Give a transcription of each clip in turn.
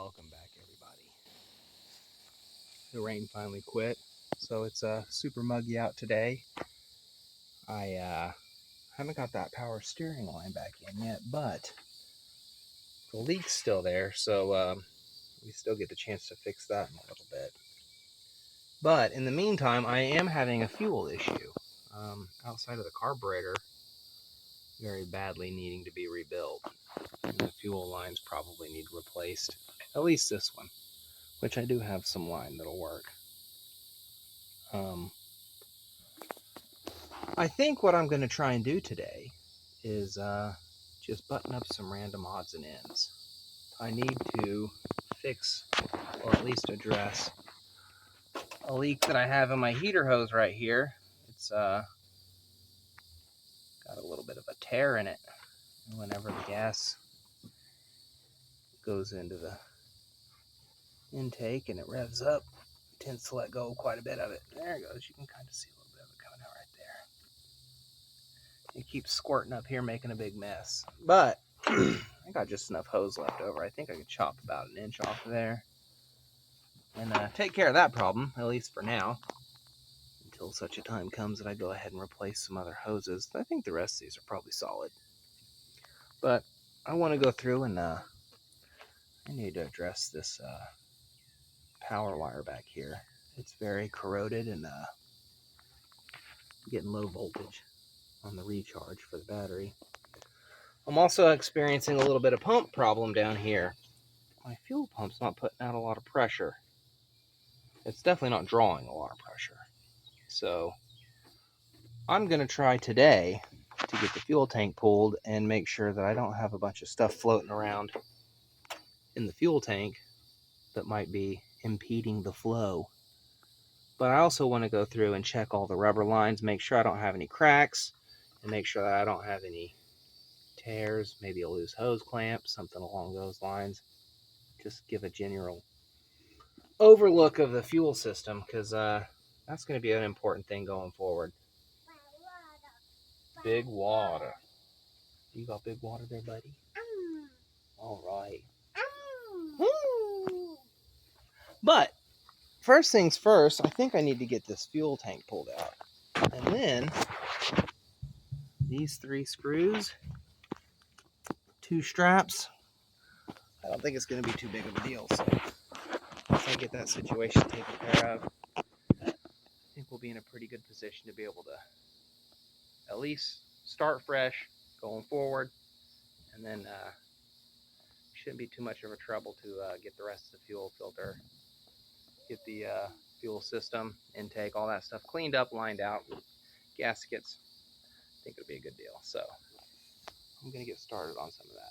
Welcome back, everybody. The rain finally quit, so it's super muggy out today. I haven't got that power steering line back in yet, but the leak's still there, so we still get the chance to fix that in a little bit. But in the meantime, I am having a fuel issue. Outside of the carburetor, very badly needing to be rebuilt. And the fuel lines probably need replaced, at least this one, which I do have some line that'll work. I think what I'm going to try and do today is just button up some random odds and ends. I need to fix, or at least address, a leak that I have in my heater hose right here. It's got a little bit of a tear in it. And whenever the gas goes into the intake and it revs up, it tends to let go quite a bit of it. There it goes. You can kind of see a little bit of it coming out right there. It keeps squirting up here, making a big mess. But I got just enough hose left over. I think I could chop about an inch off of there and take care of that problem, at least for now, until such a time comes that I go ahead and replace some other hoses. I think the rest of these are probably solid. But I want to go through and I need to address this power wire back here. It's very corroded and getting low voltage on the recharge for the battery. I'm also experiencing a little bit of pump problem down here. My fuel pump's not putting out a lot of pressure. It's definitely not drawing a lot of pressure. So I'm going to try today to get the fuel tank pulled and make sure that I don't have a bunch of stuff floating around in the fuel tank that might be impeding the flow. But I also want to go through and check all the rubber lines, make sure I don't have any cracks, and make sure that I don't have any tears, maybe a loose hose clamp, something along those lines. Just give a general overlook of the fuel system, because that's going to be an important thing going forward. Big water. You got big water there, buddy? All right. But first things first, I think I need to get this fuel tank pulled out. And then these 3 screws, 2 straps, I don't think it's going to be too big of a deal. So once I get that situation taken care of, I think we'll be in a pretty good position to be able to at least start fresh going forward. And then shouldn't be too much of a trouble to get the rest of the fuel filter, get the fuel system, intake, all that stuff cleaned up, lined out, gaskets. I think it'll be a good deal. So I'm going to get started on some of that.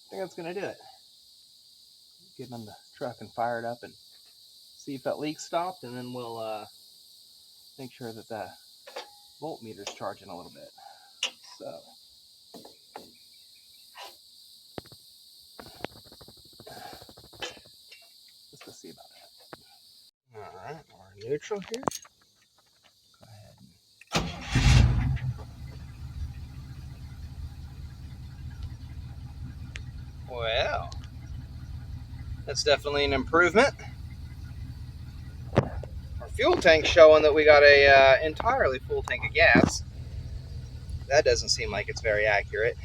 I think that's going to do it. Get on the truck and fire it up and see if that leak stopped, and then we'll make sure that the voltmeter's charging a little bit. So just to see about that. All right, we're neutral here. Go ahead and... Well, That's definitely an improvement. Our fuel tank's showing that we got a entirely full tank of gas. That doesn't seem like it's very accurate.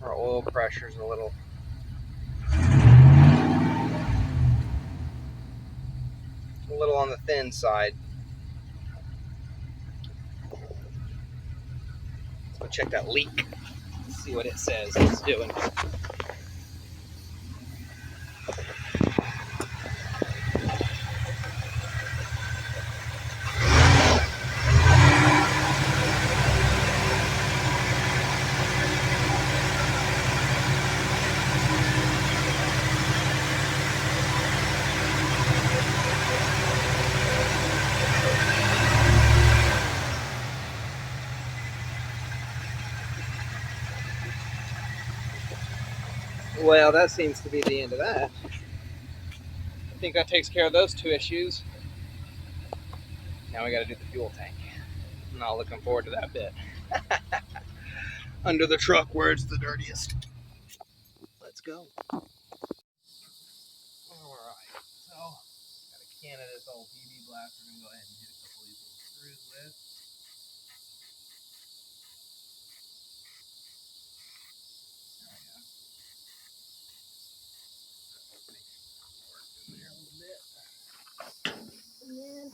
Our oil pressure's a little on the thin side. Let's go check that leak. See what it says it's doing. Well, that seems to be the end of that. I think that takes care of those two issues. Now we got to do the fuel tank. I'm not looking forward to that bit. Under the truck where it's the dirtiest. Let's go. Alright, so got a can of this old PB blast. We're going to go ahead and hit a couple of these little screws with. There we go. Work in there a little bit. And then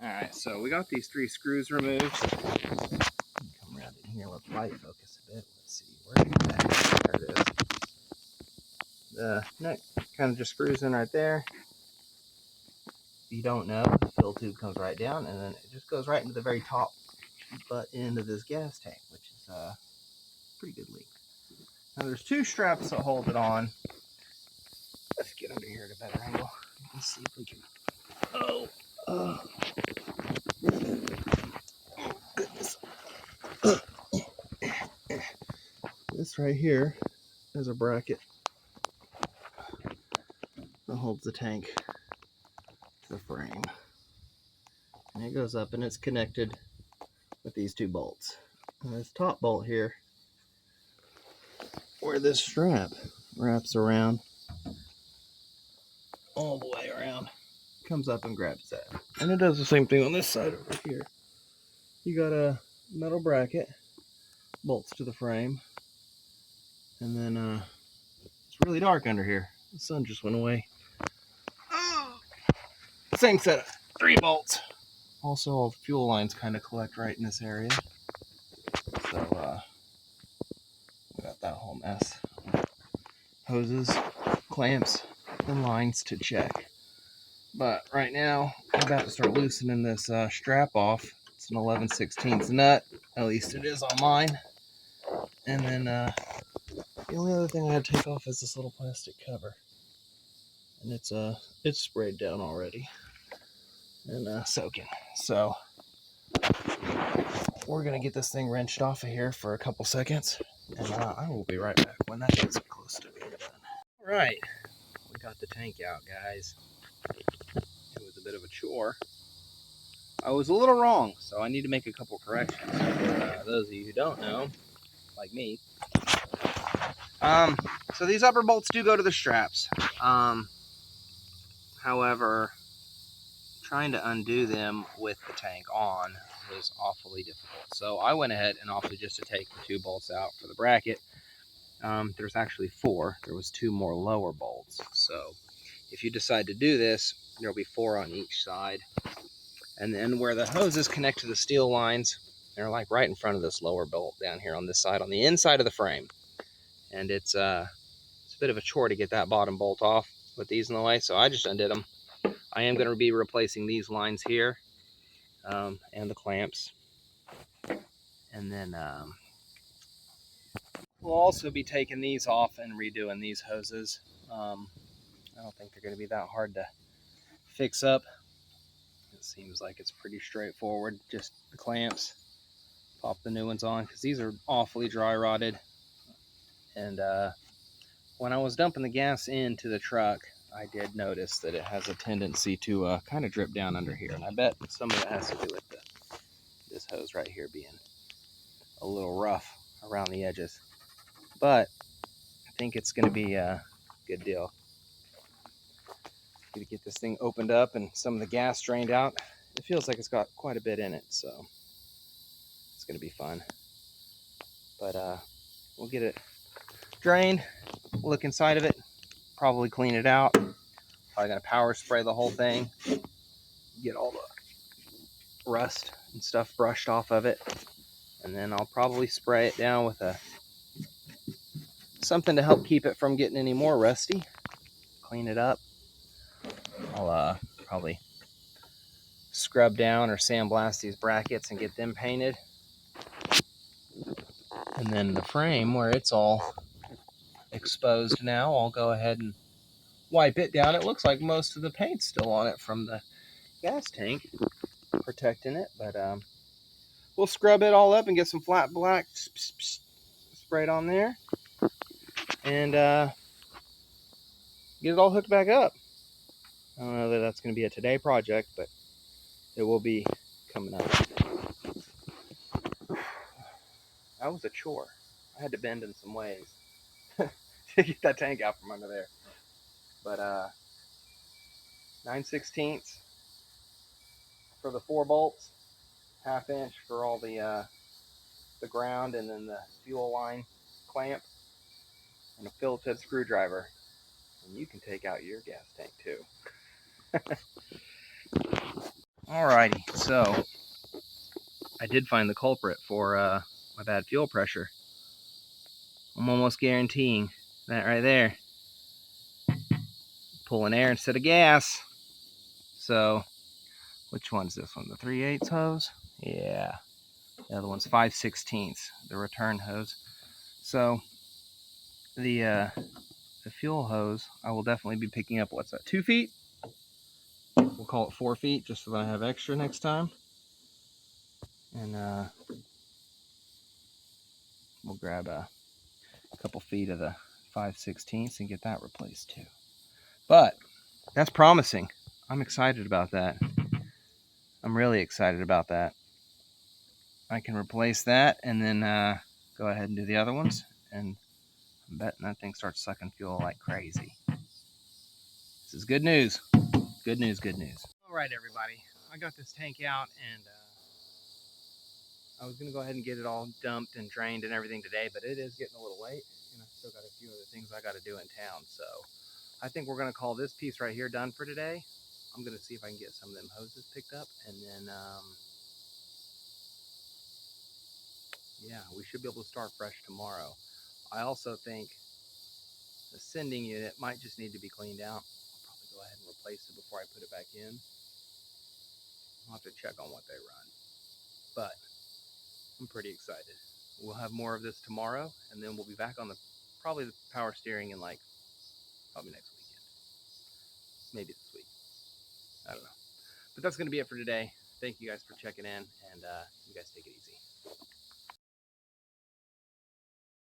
alright, so we got these 3 screws removed. Come around in here, let the light focus a bit. Let's see, where is that? There it is. The neck kind of just screws in right there. If you don't know, the fill tube comes right down and then it just goes right into the very top butt end of this gas tank, which is a pretty good leak. Now there's 2 straps that hold it on. Let's get under here at a better angle. Let's see if we can. Oh goodness. This right here is a bracket that holds the tank to the frame. And it goes up and it's connected with these 2 bolts. And this top bolt here, where this strap wraps around all the way around, comes up and grabs that. And it does the same thing on this side over here. You got a metal bracket, bolts to the frame, and then it's really dark under here. The sun just went away. Same set of 3 bolts. Also, all the fuel lines kind of collect right in this area. So, we got that whole mess. Hoses, clamps, and lines to check. But right now, I'm about to start loosening this strap off. It's an 11/16 nut. At least it is on mine. And then the only other thing I had to take off is this little plastic cover. And it's sprayed down already and soaking. So we're gonna get this thing wrenched off of here for a couple seconds, and I will be right back when that gets close to being done. All right, we got the tank out, guys. It was a bit of a chore. I was a little wrong, so I need to make a couple corrections for those of you who don't know, like me. So these upper bolts do go to the straps. However, trying to undo them with the tank on was awfully difficult. So I went ahead and opted just to take the 2 bolts out for the bracket. There's actually 4. There was 2 more lower bolts. So if you decide to do this, there'll be 4 on each side. And then where the hoses connect to the steel lines, they're like right in front of this lower bolt down here on this side, on the inside of the frame. And it's a bit of a chore to get that bottom bolt off. with these in the way, so I just undid them. I am going to be replacing these lines here and the clamps. And then we'll also be taking these off and redoing these hoses. I don't think they're going to be that hard to fix up. It seems like it's pretty straightforward. Just the clamps, pop the new ones on, because these are awfully dry rotted. And when I was dumping the gas into the truck, I did notice that it has a tendency to kind of drip down under here. And I bet some of it has to do with this hose right here being a little rough around the edges. But I think it's going to be a good deal. Going to get this thing opened up and some of the gas drained out. It feels like it's got quite a bit in it, so it's going to be fun. But we'll get it drained, look inside of it, probably clean it out. Probably going to power spray the whole thing, get all the rust and stuff brushed off of it, and then I'll probably spray it down with something to help keep it from getting any more rusty. Clean it up. I'll probably scrub down or sandblast these brackets and get them painted. And then the frame, where it's all exposed now, I'll go ahead and wipe it down. It looks like most of the paint's still on it from the gas tank protecting it, but we'll scrub it all up and get some flat black sprayed on there and get it all hooked back up. I don't know that that's going to be a today project, but it will be coming up. That was a chore. I had to bend in some ways to get that tank out from under there. But 9/16 for the 4 bolts, 1/2 inch for all the ground, and then the fuel line clamp, and a Phillips head screwdriver. And you can take out your gas tank too. Alrighty, so I did find the culprit for my bad fuel pressure. I'm almost guaranteeing that right there. Pulling air instead of gas. So, which one's this one? The 3/8 hose? Yeah. The other one's 5/16, the return hose. So, the fuel hose, I will definitely be picking up, what's that, 2 feet? We'll call it 4 feet, just so that I have extra next time. And we'll grab a couple feet of the 5/16 and get that replaced too. But that's promising. I'm excited about that. I'm really excited about that. I can replace that and then go ahead and do the other ones. And I'm betting that thing starts sucking fuel like crazy. This is good news. Good news, good news. All right, everybody. I got this tank out, and I was going to go ahead and get it all dumped and drained and everything today, but it is getting a little late, and I've still got a few other things I got to do in town. So I think we're going to call this piece right here done for today. I'm going to see if I can get some of them hoses picked up, and then, yeah, we should be able to start fresh tomorrow. I also think the sending unit might just need to be cleaned out. I'll probably go ahead and replace it before I put it back in. I'll have to check on what they run, but I'm pretty excited. We'll have more of this tomorrow, and then we'll be back on probably the power steering in probably next weekend. Maybe this week. I don't know. But that's going to be it for today. Thank you guys for checking in, and you guys take it easy.